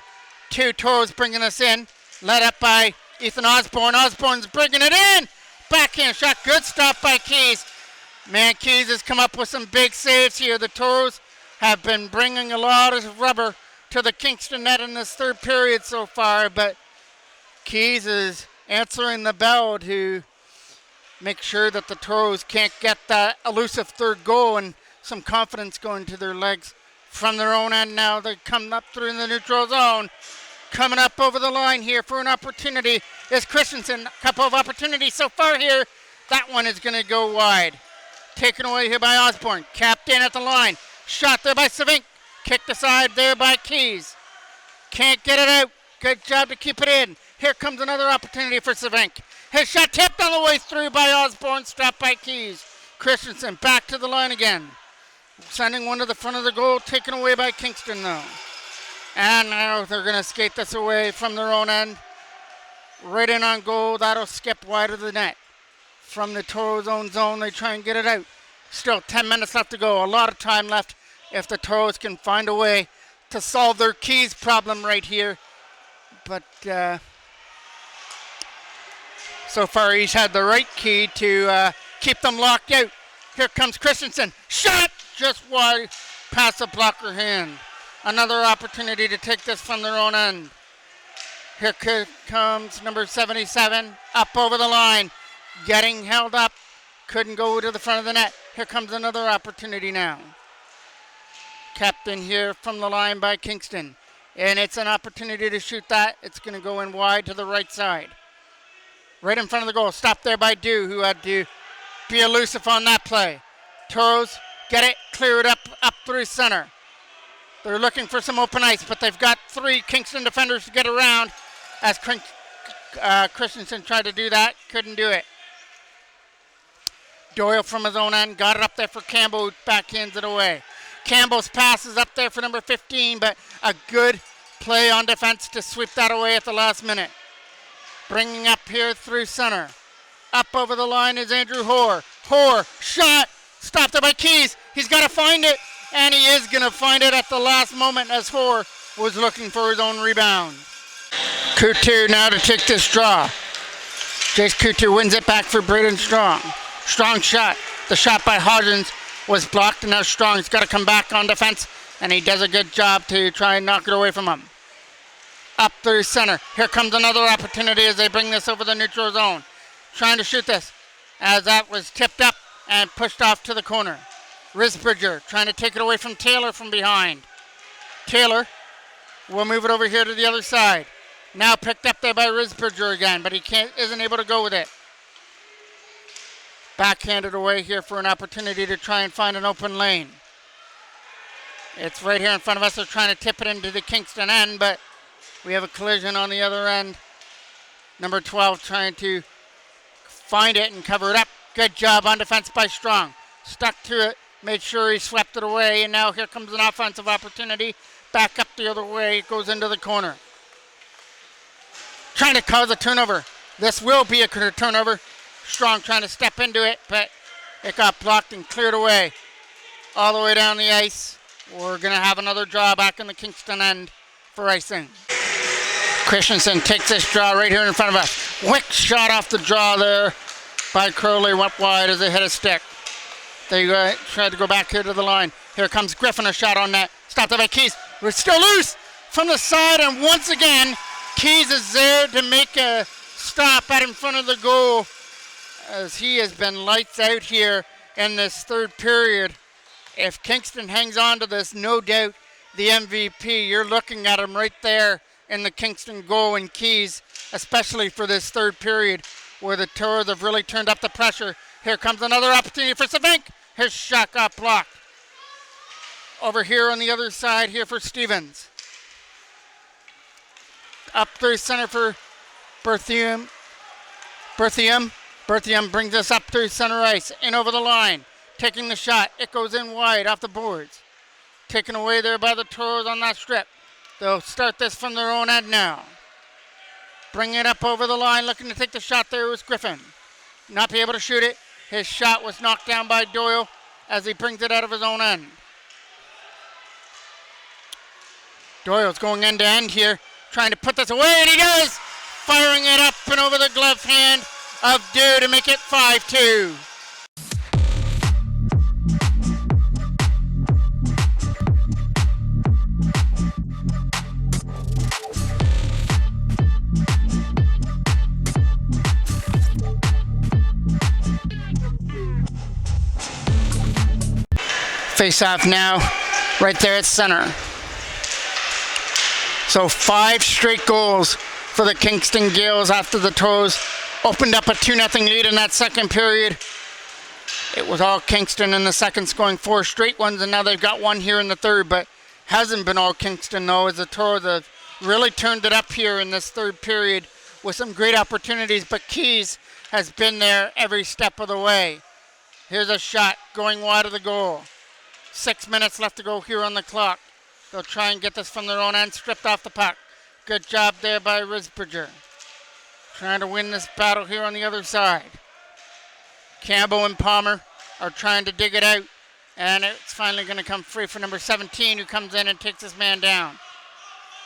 two Toros bringing us in. Led up by Ethan Osborne. Osborne's bringing it in. Backhand shot. Good stop by Keys. Man, Keys has come up with some big saves here. The Toros have been bringing a lot of rubber to the Kingston net in this third period so far, but Keys is answering the bell to make sure that the Toros can't get that elusive third goal and some confidence going to their legs from their own end now. They come up through the neutral zone. Coming up over the line here for an opportunity is Christensen. A couple of opportunities so far here. That one is going to go wide. Taken away here by Osborne. Capped in at the line. Shot there by Savink. Kicked aside there by Keys. Can't get it out. Good job to keep it in. Here comes another opportunity for Savink. His shot tipped on the way through by Osborne. Stopped by Keys. Christensen back to the line again. Sending one to the front of the goal. Taken away by Kingston though. And now they're going to skate this away from their own end. Right in on goal. That'll skip wide of the net. From the Toros' own zone, they try and get it out. Still 10 minutes left to go. A lot of time left if the Toros can find a way to solve their Keys problem right here. But so far he's had the right key to keep them locked out. Here comes Christensen. Shot just wide past the blocker hand. Another opportunity to take this from their own end. Here comes number 77 up over the line. Getting held up. Couldn't go to the front of the net. Here comes another opportunity now. Kept in here from the line by Kingston. And it's an opportunity to shoot that. It's going to go in wide to the right side. Right in front of the goal. Stopped there by Dew, who had to be elusive on that play. Toros get it, clear it up through center. They're looking for some open ice, but they've got three Kingston defenders to get around as Christensen tried to do that. Couldn't do it. Doyle from his own end got it up there for Campbell, who backhands it away. Campbell's pass is up there for number 15, but a good play on defense to sweep that away at the last minute. Bringing up here through center. Up over the line is Andrew Hoare. Hoare, shot, stopped there by Keys. He's got to find it, and he is going to find it at the last moment as Hoare was looking for his own rebound. Couture now to take this draw. Jace Couture wins it back for Braden Strong. Strong shot. The shot by Hodgins was blocked, and now Strong's got to come back on defense, and he does a good job to try and knock it away from him. Up through center. Here comes another opportunity as they bring this over the neutral zone. Trying to shoot this as that was tipped up and pushed off to the corner. Risbridger trying to take it away from Taylor from behind. Taylor will move it over here to the other side. Now picked up there by Risbridger again, but he isn't able to go with it. Backhanded away here for an opportunity to try and find an open lane. It's right here in front of us. They're trying to tip it into the Kingston end, but we have a collision on the other end. Number 12 trying to find it and cover it up. Good job on defense by Strong. Stuck to it, made sure he swept it away, and now here comes an offensive opportunity. Back up the other way, it goes into the corner. Trying to cause a turnover. This will be a turnover. Strong trying to step into it, but it got blocked and cleared away all the way down the ice. We're going to have another draw back in the Kingston end for icing. Christensen takes this draw right here in front of us. Quick shot off the draw there by Crowley, went wide as they hit a stick. They tried to go back here to the line. Here comes Griffin, a shot on net. Stopped there by Keys. We're still loose from the side, and once again, Keys is there to make a stop out in front of the goal, as he has been lights out here in this third period. If Kingston hangs on to this, no doubt the MVP. You're looking at him right there in the Kingston goal, and Keys, especially for this third period where the Toros have really turned up the pressure. Here comes another opportunity for Savink. His shot got blocked. Over here on the other side here for Stevens. Up through center for Berthium. Berthium brings us up through center ice, in over the line, taking the shot. It goes in wide off the boards. Taken away there by the Toros on that strip. They'll start this from their own end now. Bring it up over the line, looking to take the shot there was Griffin. not be able to shoot it. His shot was knocked down by Doyle as he brings it out of his own end. Doyle's going end to end here, trying to put this away, and he does! Firing it up and over the glove hand of Dew to make it 5-2. Face off now, right there at center. So 5 straight goals for the Kingston Gales after the Toros opened up a 2-0 lead in that second period. It was all Kingston in the second, scoring 4 straight ones, and now they've got one here in the third, but hasn't been all Kingston though, as the Toros have really turned it up here in this third period with some great opportunities, but Keys has been there every step of the way. Here's a shot going wide of the goal. 6 minutes left to go here on the clock. They'll try and get this from their own end, stripped off the puck. Good job there by Risbridger. Trying to win this battle here on the other side. Campbell and Palmer are trying to dig it out, and it's finally going to come free for number 17, who comes in and takes his man down.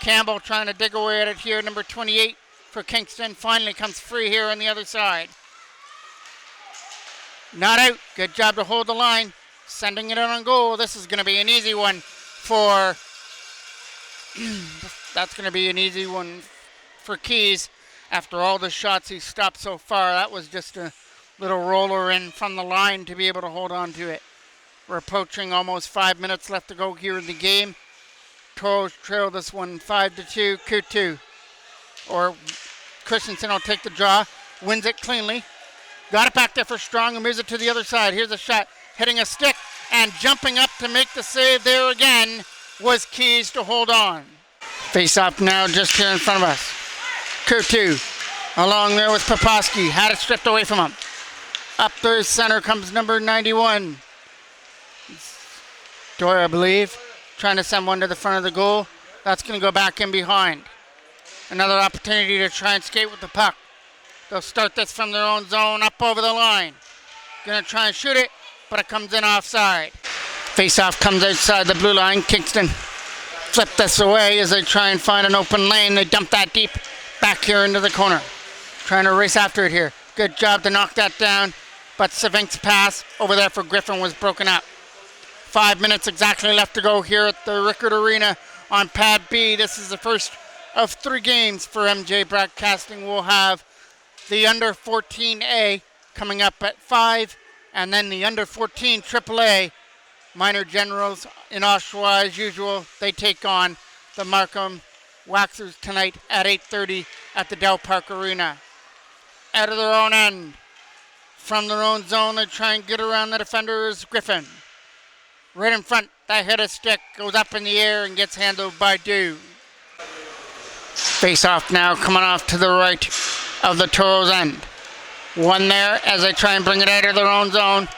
Campbell trying to dig away at it here. Number 28 for Kingston finally comes free here on the other side. Not out. Good job to hold the line. Sending it out on goal. This is going to be an easy one for... That's going to be an easy one for Keys after all the shots he's stopped so far. That was just a little roller in from the line to be able to hold on to it. We're approaching almost 5 minutes left to go here in the game. Toros trail this one 5-2. Kutu or Christensen will take the draw. Wins it cleanly. Got it back there for Strong and moves it to the other side. Here's a shot. Hitting a stick and jumping up to make the save there again was Keys to hold on. Face off now just here in front of us. Kutu along there with Poposky. Had it stripped away from him. Up the center comes number 91. Doyle, I believe, trying to send one to the front of the goal. That's going to go back in behind. Another opportunity to try and skate with the puck. They'll start this from their own zone up over the line. Going to try and shoot it, but it comes in offside. Face-off comes outside the blue line. Kingston flip this away as they try and find an open lane. They dump that deep back here into the corner. Trying to race after it here. Good job to knock that down, but Savink's pass over there for Griffin was broken up. 5 minutes exactly left to go here at the Rickard Arena on Pad B. This is the first of 3 games for MJ Broadcasting. We'll have the under 14A coming up at 5, and then the under 14 AAA Minor Generals in Oshawa as usual. They take on the Markham Waxers tonight at 8:30 at the Dell Park Arena. Out of their own end, from their own zone, they try and get around the defenders. Griffin, right in front, that hit a stick, goes up in the air and gets handled by Dew. Face off now, coming off to the right of the Toros end. One there as they try and bring it out of their own zone.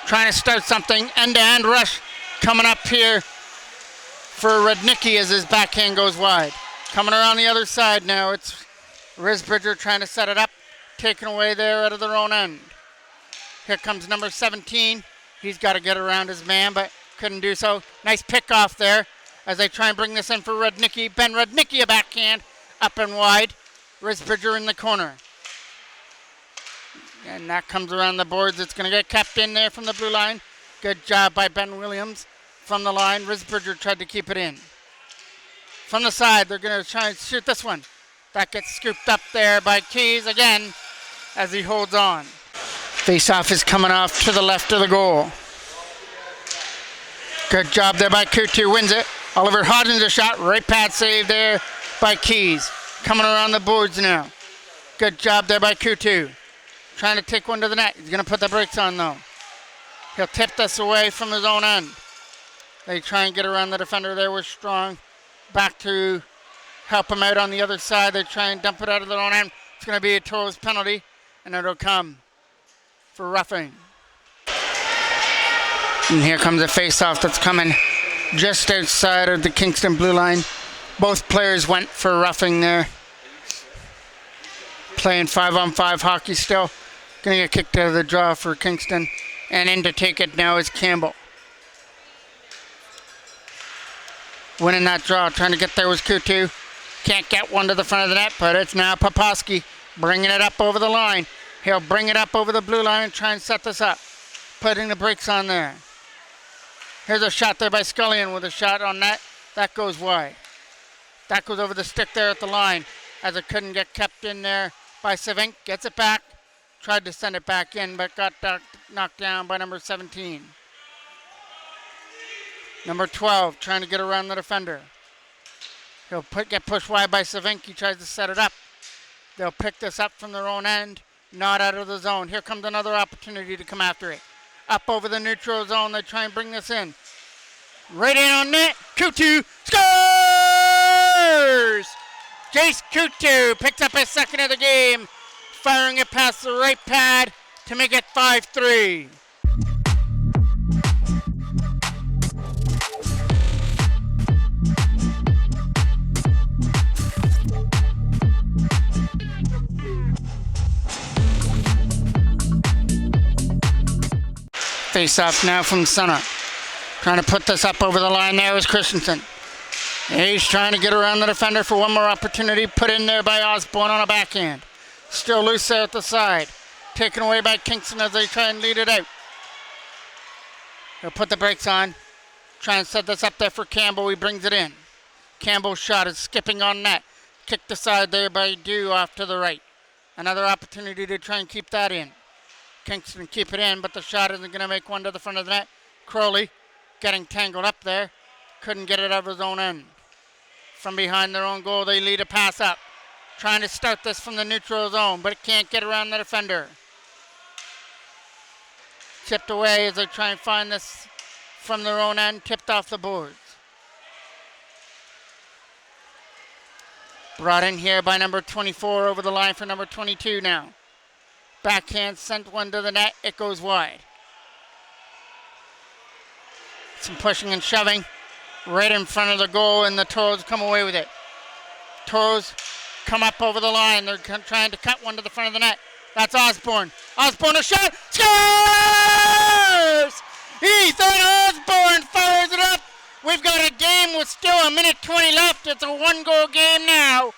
Trying to start something, end-to-end rush coming up here for Rudnicki as his backhand goes wide. Coming around the other side now, it's Risbridger trying to set it up, taken away there out of their own end. Here comes number 17. He's got to get around his man, but couldn't do so. Nice pick off there as they try and bring this in for Rudnicki. Ben Rudnicki a backhand, up and wide. Risbridger in the corner. And that comes around the boards. It's going to get kept in there from the blue line. Good job by Ben Williams from the line. Risbridger tried to keep it in. From the side, they're going to try and shoot this one. That gets scooped up there by Keys again as he holds on. Face-off is coming off to the left of the goal. Good job there by Kutu. Wins it. Oliver Hodgins a shot. Right pad save there by Keys. Coming around the boards now. Good job there by Kutu. Trying to take one to the net. He's going to put the brakes on, though. He'll tip this away from his own end. They try and get around the defender there with Strong. Back to help him out on the other side. They try and dump it out of their own end. It's going to be a Toros penalty, and it'll come for roughing. And here comes a face-off that's coming just outside of the Kingston blue line. Both players went for roughing there. Playing 5-on-5 hockey still. Gonna get kicked out of the draw for Kingston. And in to take it now is Campbell. Winning that draw, trying to get there was Kutu. Can't get one to the front of the net, but it's now Poposky bringing it up over the line. He'll bring it up over the blue line and try and set this up. Putting the brakes on there. Here's a shot there by Scullion with a shot on net. That goes wide. That goes over the stick there at the line as it couldn't get kept in there by Savink. Gets it back. Tried to send it back in, but got knocked down by number 17. Number 12 trying to get around the defender. He'll get pushed wide by Savink. He tries to set it up. They'll pick this up from their own end. Not out of the zone. Here comes another opportunity to come after it. Up over the neutral zone. They try and bring this in. Right in on net. Kutu scores! Jace Kutu picks up his second of the game. Firing it past the right pad to make it 5-3. Face off now from center. Trying to put this up over the line there is Christensen. He's trying to get around the defender for one more opportunity. Put in there by Osborne on a backhand. Still loose there at the side. Taken away by Kingston as they try and lead it out. He'll put the brakes on. Try and set this up there for Campbell. He brings it in. Campbell's shot is skipping on net. Kicked aside there by Dew off to the right. Another opportunity to try and keep that in. Kingston keep it in, but the shot isn't going to make one to the front of the net. Crowley getting tangled up there. Couldn't get it out of his own end. From behind their own goal, they lead a pass up. Trying to start this from the neutral zone, but it can't get around the defender. Chipped away as they try and find this from their own end. Tipped off the boards. Brought in here by number 24 over the line for number 22 now. Backhand sent one to the net. It goes wide. Some pushing and shoving right in front of the goal, and the Toros come away with it. Toros come up over the line. They're trying to cut one to the front of the net. That's Osborne. Osborne a shot. Scores! Ethan Osborne fires it up. We've got a game with still a minute 20 left. It's a one-goal game now.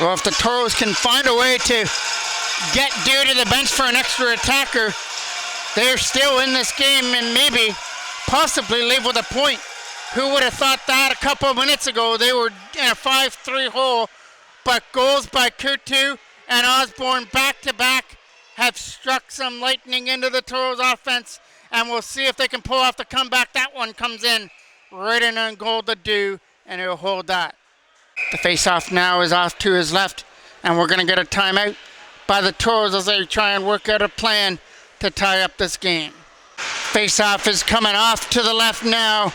Well, if the Toros can find a way to get Dew to the bench for an extra attacker, they're still in this game and maybe possibly leave with a point. Who would have thought that a couple of minutes ago? They were in a 5-3 hole, but goals by Kutu and Osborne back-to-back have struck some lightning into the Toros offense, and we'll see if they can pull off the comeback. That one comes in right in on goal to Dew, and he'll hold that. The face-off now is off to his left, and we're going to get a timeout by the Toros as they try and work out a plan to tie up this game. Face-off is coming off to the left now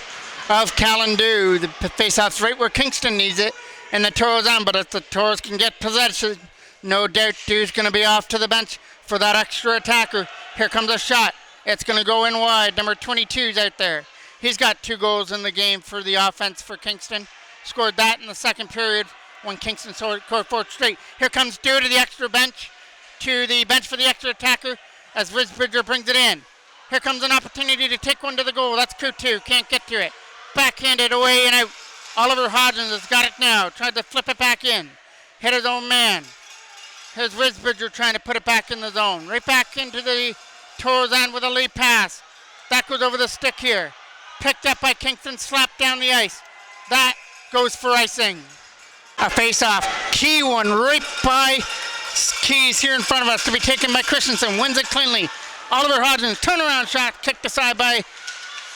of Callan Dew. The face-off's right where Kingston needs it, and the Toros on, but if the Toros can get possession, no doubt Dew's going to be off to the bench for that extra attacker. Here comes a shot. It's going to go in wide. Number 22's out there. He's got 2 goals in the game for the offense for Kingston. Scored that in the second period when Kingston scored 4 straight. Here comes Dew to the extra bench, to the bench for the extra attacker as Risbridger brings it in. Here comes an opportunity to take one to the goal. That's Kutu, can't get to it. Backhanded away and out. Oliver Hodgins has got it now. Tried to flip it back in. Hit his own man. Here's Risbridger trying to put it back in the zone. Right back into the Toros end with a lead pass. That goes over the stick here. Picked up by Kingston, slapped down the ice. That goes for icing. A face-off. Key one right by Keys here in front of us to be taken by Christensen. Wins it cleanly. Oliver Hodgins, turnaround shot, kicked aside by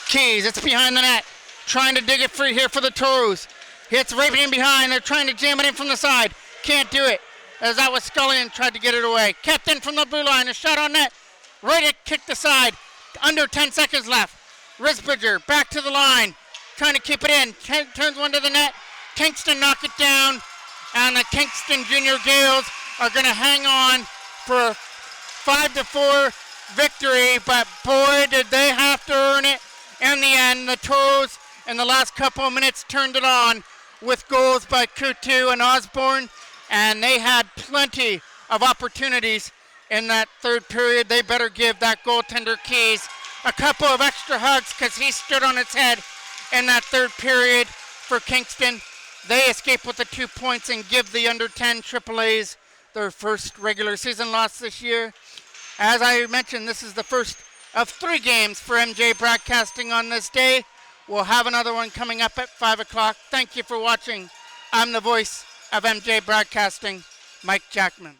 Keys. It's behind the net. Trying to dig it free here for the Toros. Hits right in behind. They're trying to jam it in from the side. Can't do it. As that was Scullion tried to get it away. Kept in from the blue line. A shot on net. Right it kicked aside. Under 10 seconds left. Risbridger back to the line. Trying to keep it in. Turns one to the net. Kingston knock it down. And the Kingston Junior Gales are going to hang on for a 5-4 victory, but boy, did they have to earn it in the end. The Toros in the last couple of minutes turned it on with goals by Coutu and Osborne, and they had plenty of opportunities in that third period. They better give that goaltender Keys a couple of extra hugs because he stood on its head in that third period for Kingston. They escape with the 2 points and give the under 10 AAAs their first regular season loss this year. As I mentioned, this is the first of 3 games for MJ Broadcasting on this day. We'll have another one coming up at 5 o'clock. Thank you for watching. I'm the voice of MJ Broadcasting, Mike Jackman.